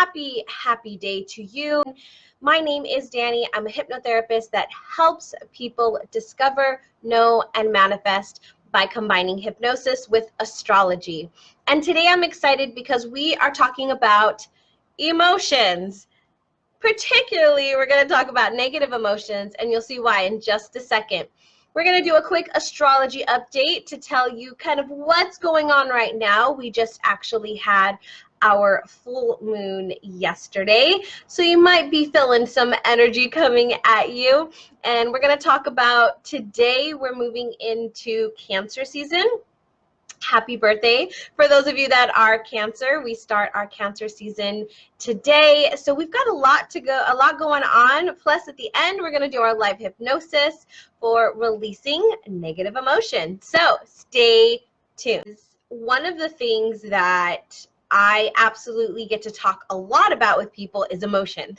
happy day to you. My name is Danie. I'm a hypnotherapist that helps people discover, know, and manifest by combining hypnosis with astrology. And today I'm excited because we are talking about emotions. Particularly, we're going to talk about negative emotions, and you'll see why in just a second. We're going to do a quick astrology update to tell you kind of what's going on right now. We just actually had our full moon yesterday, so you might be feeling some energy coming at you. And we're going to talk about today, we're moving into Cancer season. Happy birthday. For those of you that are Cancer, we start our Cancer season today. So we've got a lot going on. Plus at the end, we're going to do our live hypnosis for releasing negative emotion. So stay tuned. One of the things that I absolutely get to talk a lot about with people is emotion.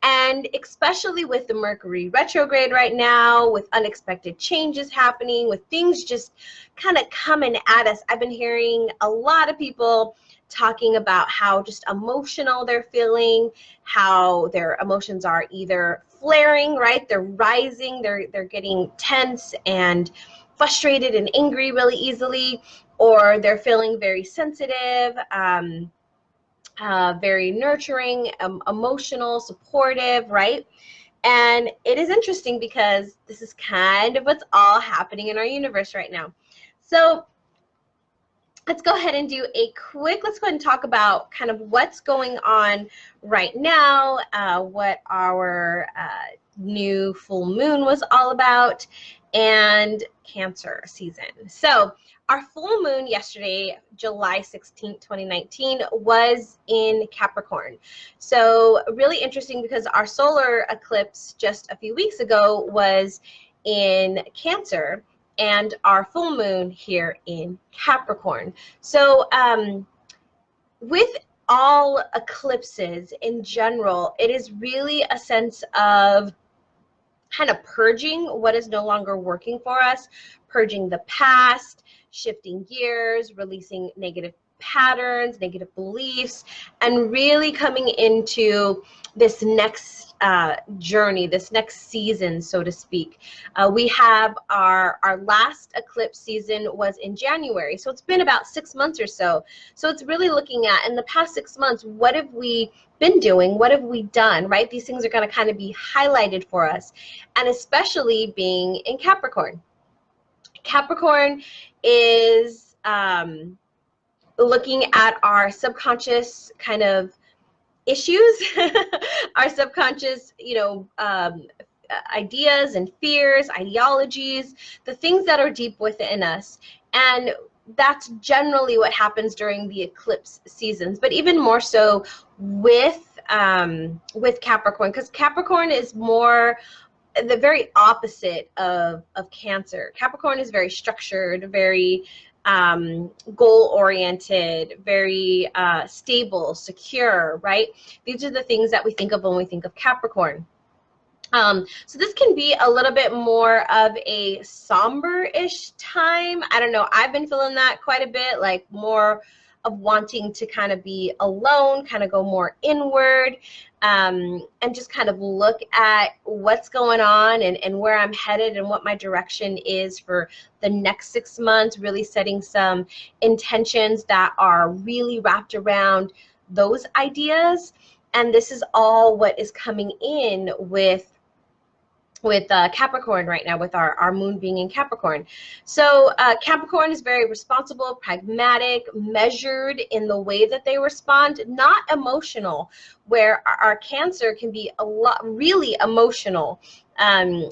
And especially with the Mercury retrograde right now, with unexpected changes happening, with things just kind of coming at us, I've been hearing a lot of people talking about how just emotional they're feeling, how their emotions are either flaring, right? They're rising, they're getting tense and frustrated and angry really easily, or they're feeling very sensitive, very nurturing, emotional, supportive, right? And it is interesting because this is kind of what's all happening in our universe right now. So let's go ahead and do let's go ahead and talk about kind of what's going on right now, what our new full moon was all about, and Cancer season. So our full moon yesterday, July 16th, 2019, was in Capricorn. So really interesting because our solar eclipse just a few weeks ago was in Cancer, and our full moon here in Capricorn. So with all eclipses in general, it is really a sense of kind of purging what is no longer working for us, purging the past, shifting gears, releasing negative patterns, negative beliefs, and really coming into this next journey, this next season, so to speak. We have our last eclipse season was in January, so it's been about 6 months or so. So it's really looking at, in the past 6 months, what have we been doing? What have we done, right? These things are going to kind of be highlighted for us, and especially being in Capricorn. Capricorn is looking at our subconscious kind of issues, our subconscious, ideas and fears, ideologies, the things that are deep within us. And that's generally what happens during the eclipse seasons, but even more so with Capricorn, because Capricorn is more the very opposite of Cancer. Capricorn is very structured, very goal-oriented, very stable, secure, right? These are the things that we think of when we think of Capricorn. So this can be a little bit more of a somber-ish time. I don't know. I've been feeling that quite a bit, like more of wanting to kind of be alone, kind of go more inward, and just kind of look at what's going on and where I'm headed and what my direction is for the next 6 months, really setting some intentions that are really wrapped around those ideas. And this is all what is coming in with Capricorn right now, with our moon being in Capricorn. So Capricorn is very responsible, pragmatic, measured in the way that they respond, not emotional, where our Cancer can be really emotional,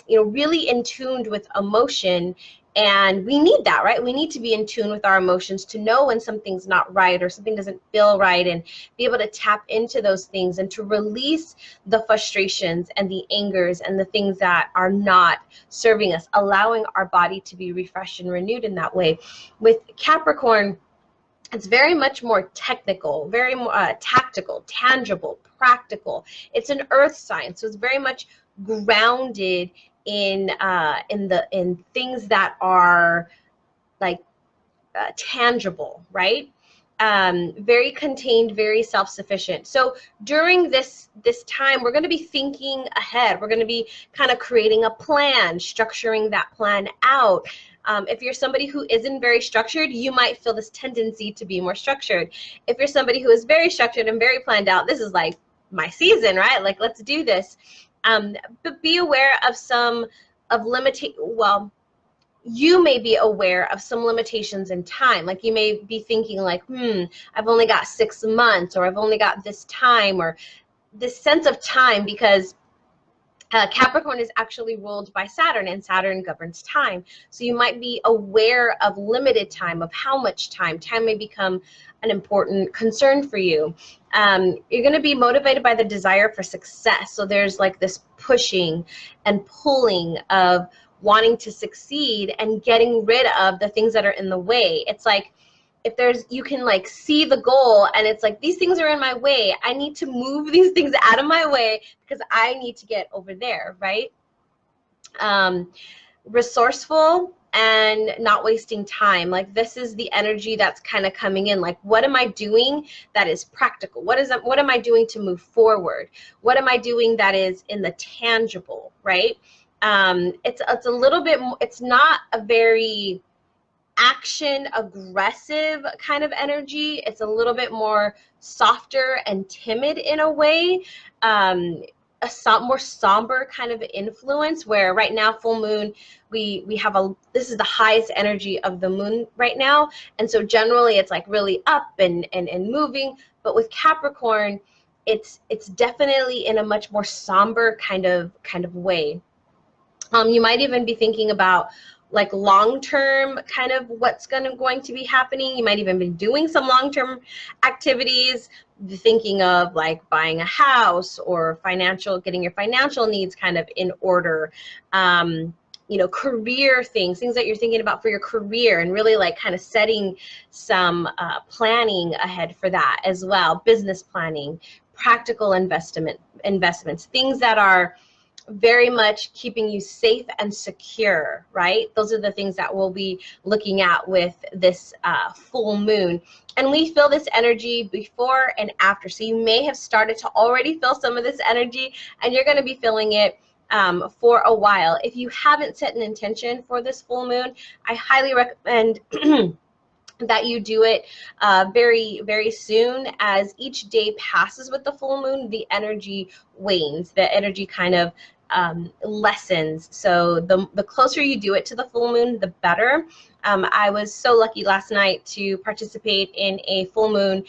really in tune with emotion. And we need that, right? We need to be in tune with our emotions to know when something's not right or something doesn't feel right, and be able to tap into those things and to release the frustrations and the angers and the things that are not serving us, allowing our body to be refreshed and renewed in that way. With Capricorn, it's very much more technical, very more tactical, tangible, practical. It's an earth sign, so it's very much grounded in things that are like tangible, right? very contained, very self-sufficient. So during this time, we're going to be thinking ahead. We're going to be kind of creating a plan, structuring that plan out. If you're somebody who isn't very structured, you might feel this tendency to be more structured. If you're somebody who is very structured and very planned out, this is like my season, right? Like, let's do this. But be aware of you may be aware of some limitations in time. Like, you may be thinking like, I've only got 6 months, or I've only got this time, or this sense of time, because Capricorn is actually ruled by Saturn, and Saturn governs time. So you might be aware of limited time, of how much time. Time may become an important concern for you. You're going to be motivated by the desire for success. So there's like this pushing and pulling of wanting to succeed and getting rid of the things that are in the way. It's like, you can like see the goal, and it's like, these things are in my way. I need to move these things out of my way because I need to get over there, right? Resourceful and not wasting time. Like, this is the energy that's kind of coming in. Like, what am I doing that is practical? What am I doing to move forward? What am I doing that is in the tangible, right? It's a little bit, it's not a very action aggressive kind of energy. It's a little bit more softer and timid in a way, more somber kind of influence, where right now, full moon, we have this is the highest energy of the moon right now. And so generally it's like really up and moving, but with Capricorn, it's definitely in a much more somber kind of way. You might even be thinking about like long-term kind of what's going to be happening. You might even be doing some long-term activities, thinking of like buying a house, or getting your financial needs kind of in order. Career things that you're thinking about for your career, and really like kind of setting some planning ahead for that as well. Business planning, practical investments, things that are very much keeping you safe and secure, right? Those are the things that we'll be looking at with this full moon. And we feel this energy before and after. So you may have started to already feel some of this energy, and you're going to be feeling it for a while. If you haven't set an intention for this full moon, I highly recommend that you do it very, very soon. As each day passes with the full moon, the energy wanes. The energy kind of lessens. So the closer you do it to the full moon, the better. I was so lucky last night to participate in a full moon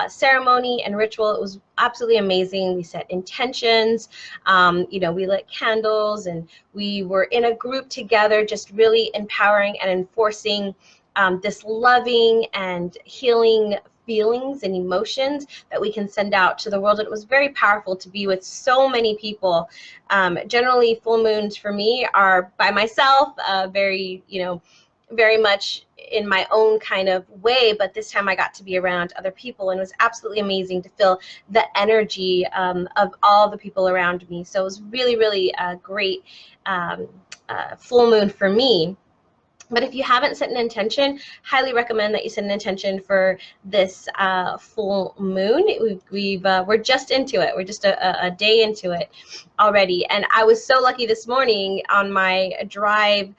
ceremony and ritual. It was absolutely amazing. We set intentions, we lit candles, and we were in a group together, just really empowering and enforcing this loving and healing feelings and emotions that we can send out to the world. It was very powerful to be with so many people. Generally, full moons for me are by myself, very much in my own kind of way, but this time I got to be around other people, and it was absolutely amazing to feel the energy of all the people around me. So it was really, really a great full moon for me. But if you haven't set an intention, highly recommend that you set an intention for this full moon. We're just into it. We're just a day into it already. And I was so lucky this morning on my drive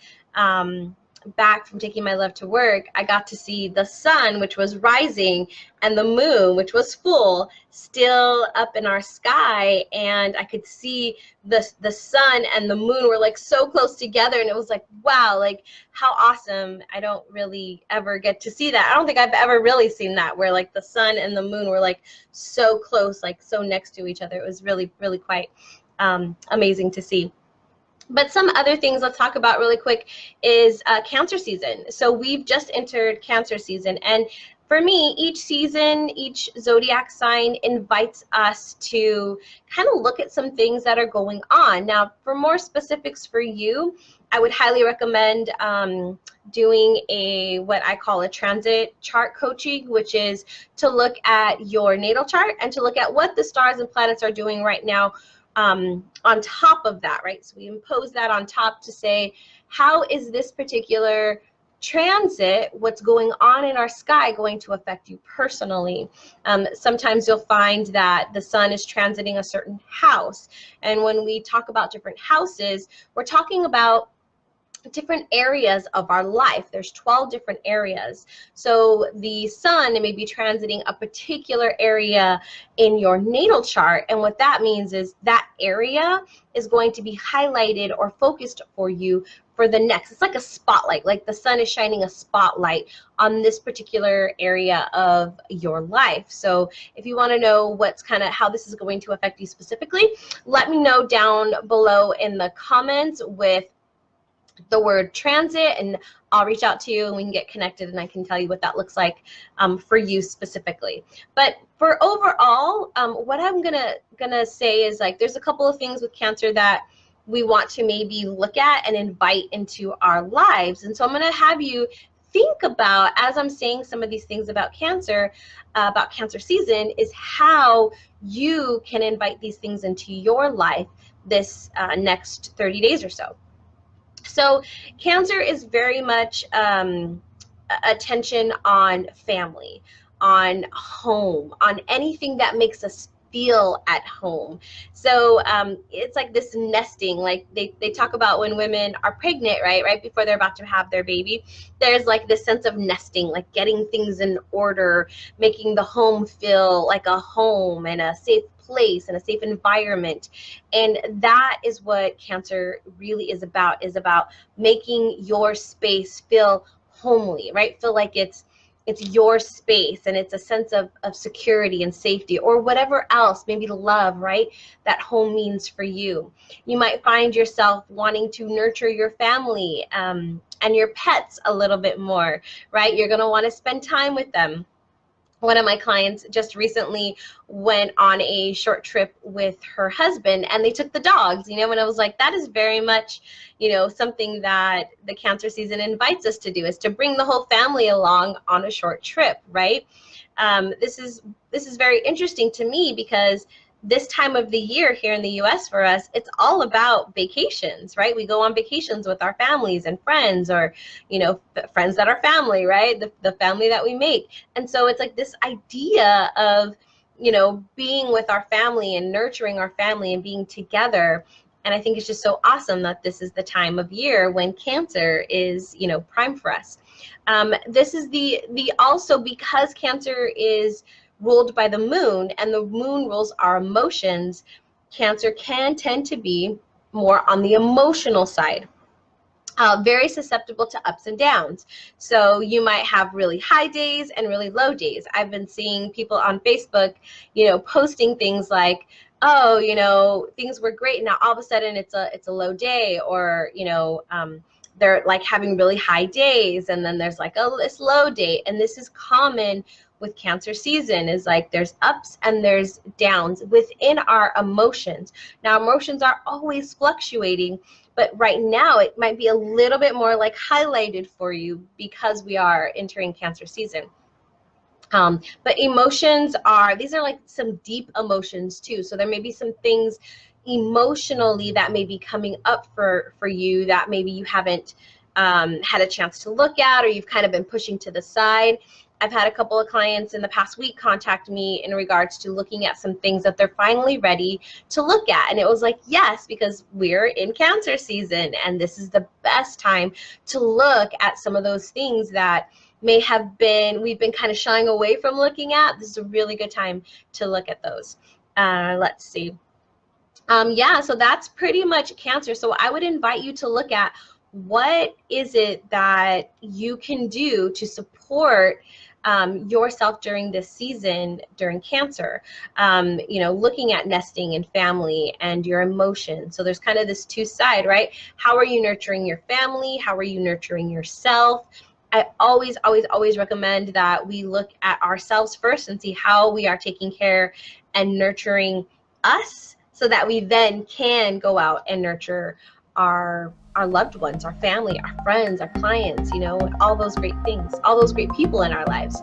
back from taking my love to work. I got to see the sun, which was rising, and the moon, which was full, still up in our sky. And I could see the sun and the moon were like so close together, and it was like, wow, like how awesome. I don't really ever get to see that. I don't think I've ever really seen that, where like the sun and the moon were like so close, like so next to each other. It was really, really quite amazing to see. But some other things let's talk about really quick is Cancer season. So we've just entered Cancer season, and for me, each season, each zodiac sign invites us to kind of look at some things that are going on. Now, for more specifics for you, I would highly recommend doing what I call a transit chart coaching, which is to look at your natal chart and to look at what the stars and planets are doing right now on top of that, right? So we impose that on top to say, how is this particular transit, what's going on in our sky, going to affect you personally. Sometimes you'll find that the sun is transiting a certain house. And when we talk about different houses, we're talking about different areas of our life. There's 12 different areas. So the sun may be transiting a particular area in your natal chart. And what that means is that area is going to be highlighted or focused for you for the next. It's like a spotlight, like the sun is shining a spotlight on this particular area of your life. So if you want to know what's kind of how this is going to affect you specifically, let me know down below in the comments with the word transit, and I'll reach out to you and we can get connected and I can tell you what that looks like for you specifically. But for overall, what I'm gonna say is, like, there's a couple of things with Cancer that we want to maybe look at and invite into our lives. And so I'm gonna have you think about, as I'm saying some of these things about Cancer season, is how you can invite these things into your life this next 30 days or so. So Cancer is very much attention on family, on home, on anything that makes us feel at home. So it's like this nesting, like they talk about when women are pregnant, right before they're about to have their baby, there's like this sense of nesting, like getting things in order, making the home feel like a home and a safe place and a safe environment. And that is what Cancer really is about making your space feel homely, right? Feel like it's your space and it's a sense of security and safety, or whatever else, maybe love, right? That home means for you. You might find yourself wanting to nurture your family and your pets a little bit more, right? You're going to want to spend time with them. One of my clients just recently went on a short trip with her husband and they took the dogs, and I was like, that is very much, something that the Cancer season invites us to do, is to bring the whole family along on a short trip, right? This is very interesting to me because this time of the year here in the US for us, it's all about vacations, right? We go on vacations with our families and friends, or, friends that are family, right? The family that we make. And so it's like this idea of, being with our family and nurturing our family and being together. And I think it's just so awesome that this is the time of year when Cancer is, prime for us. This is also because Cancer is ruled by the moon, and the moon rules our emotions, Cancer can tend to be more on the emotional side, very susceptible to ups and downs. So you might have really high days and really low days. I've been seeing people on Facebook, posting things like, oh, things were great, now all of a sudden it's a low day, or they're like having really high days and then there's like this low day. And this is common with Cancer season, is like there's ups and there's downs within our emotions. Now, emotions are always fluctuating, but right now it might be a little bit more like highlighted for you because we are entering Cancer season. But emotions these are like some deep emotions too. So there may be some things emotionally that may be coming up for you that maybe you haven't had a chance to look at, or you've kind of been pushing to the side. I've had a couple of clients in the past week contact me in regards to looking at some things that they're finally ready to look at. And it was like, yes, because we're in Cancer season and this is the best time to look at some of those things that we've been kind of shying away from looking at. This is a really good time to look at those. Let's see. Yeah, so that's pretty much Cancer. So I would invite you to look at what is it that you can do to support yourself during this season, during Cancer, looking at nesting and family and your emotions. So there's kind of this two side, right? How are you nurturing your family? How are you nurturing yourself? I always recommend that we look at ourselves first and see how we are taking care and nurturing us, so that we then can go out and nurture our loved ones, our family, our friends, our clients, all those great things, all those great people in our lives.